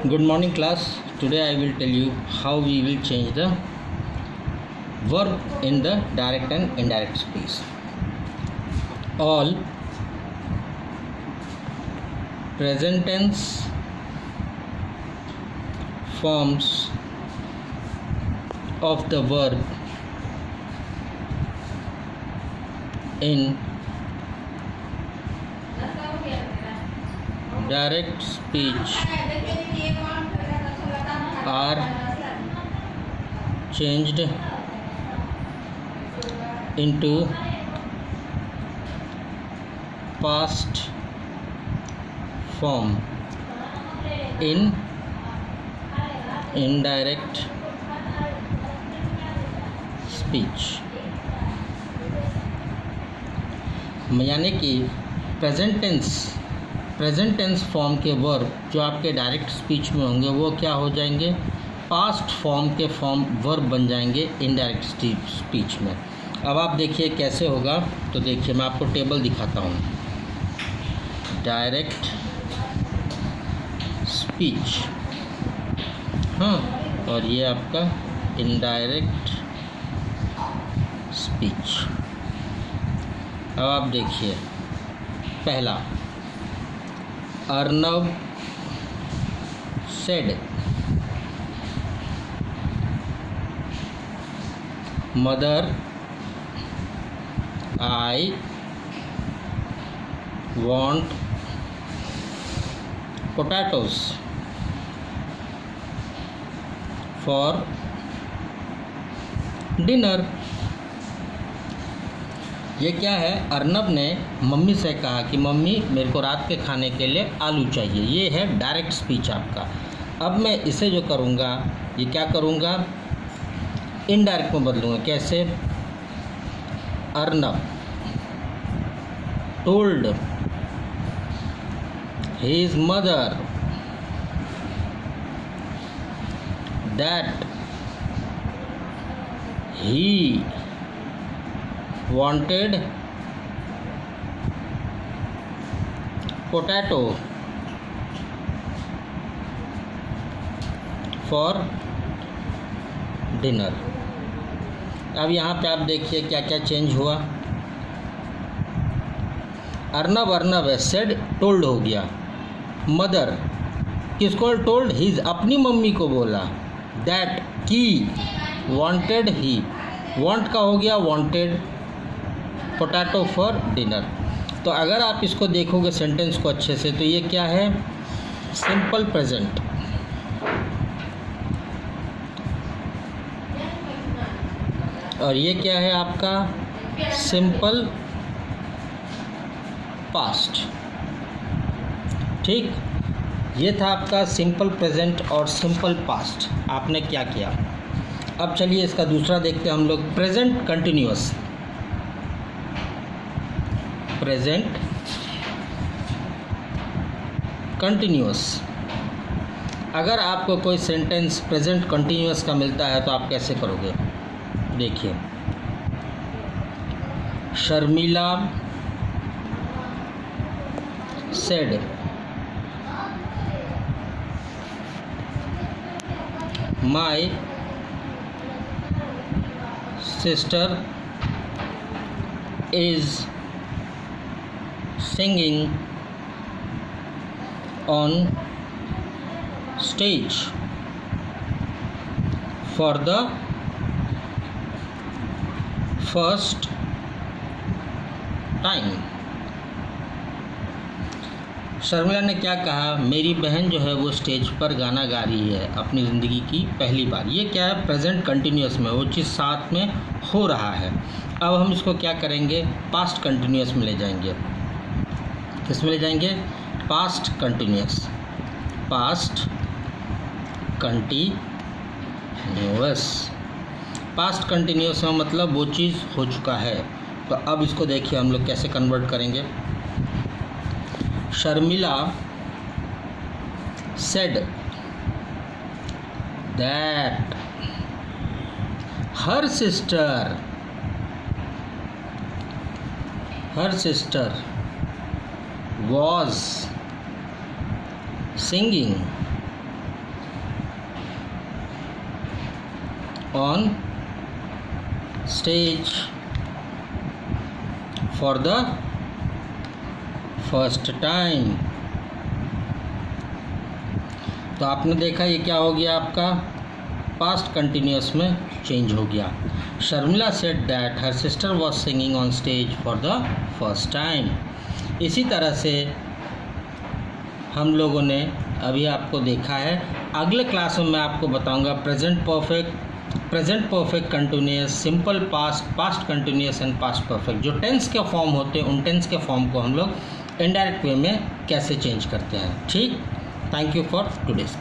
Good morning class. Today I will tell you how we will change the verb in the direct and indirect speech. All present tense forms of the verb in direct speech are changed into past form in indirect speech. यानी कि present tense form के verb जो आपके direct speech में होंगे वो क्या हो जाएंगे, पास्ट फॉर्म के वर्ब बन जाएंगे इनडायरेक्ट स्पीच में। अब आप देखिए कैसे होगा, तो देखिए मैं आपको टेबल दिखाता हूँ। डायरेक्ट स्पीच, हाँ, और ये आपका इनडायरेक्ट स्पीच। अब आप देखिए, पहला Arnav said mother I want potatoes for dinner. ये क्या है, अर्नब ने मम्मी से कहा कि मम्मी मेरे को रात के खाने के लिए आलू चाहिए। ये है डायरेक्ट स्पीच आपका। अब मैं इसे जो करूँगा, ये क्या करूँगा, इनडायरेक्ट में बदलूँगा। कैसे, Arnab told his mother that he wanted potato for dinner। अब यहाँ पे आप देखिए क्या क्या चेंज हुआ। अर्नब है, सेड टोल्ड हो गया। मदर किसको टोल्ड, हिज अपनी मम्मी को बोला। दैट की वांटेड ही, वांट का हो गया वांटेड पोटैटो फॉर डिनर। तो अगर आप इसको देखोगे सेंटेंस को अच्छे से, तो ये क्या है, सिंपल प्रेजेंट। और ये क्या है आपका, सिंपल पास्ट। ठीक, ये था आपका सिंपल प्रेजेंट और सिंपल पास्ट। आपने क्या किया। अब चलिए इसका दूसरा देखते हैं हम लोग, प्रेजेंट कंटिन्यूअस। प्रेजेंट कंटिन्यूअस, अगर आपको कोई सेंटेंस प्रेजेंट कंटिन्यूअस का मिलता है तो आप कैसे करोगे। देखिए, Sharmila said my sister is singing on stage for the first time। Sharmila ने क्या कहा, मेरी बहन जो है वो स्टेज पर गाना गा रही है अपनी ज़िंदगी की पहली बार। ये क्या है, प्रेजेंट कंटिन्यूअस में वो चीज़ साथ में हो रहा है। अब हम इसको क्या करेंगे, पास्ट कंटिन्यूअस में ले जाएंगे। किस में ले जाएंगे, past continuous. Past continuous, past continuous में मतलब वो चीज़ हो चुका है। तो अब इसको देखिए हम लोग कैसे कन्वर्ट करेंगे। Sharmila said that her sister was singing on stage for the first time. तो आपने देखा ये क्या हो गया, आपका पास्ट कंटिन्यूस में चेंज हो गया। Sharmila said that her sister was singing on stage for the first time. इसी तरह से हम लोगों ने अभी आपको देखा है। अगले क्लास में मैं आपको बताऊंगा present perfect continuous, simple past, past continuous and past perfect. जो टेंस के फॉर्म होते हैं उन टेंस के फॉर्म को हम लोग इनडायरेक्ट वे में कैसे चेंज करते हैं। ठीक, thank you for today's class.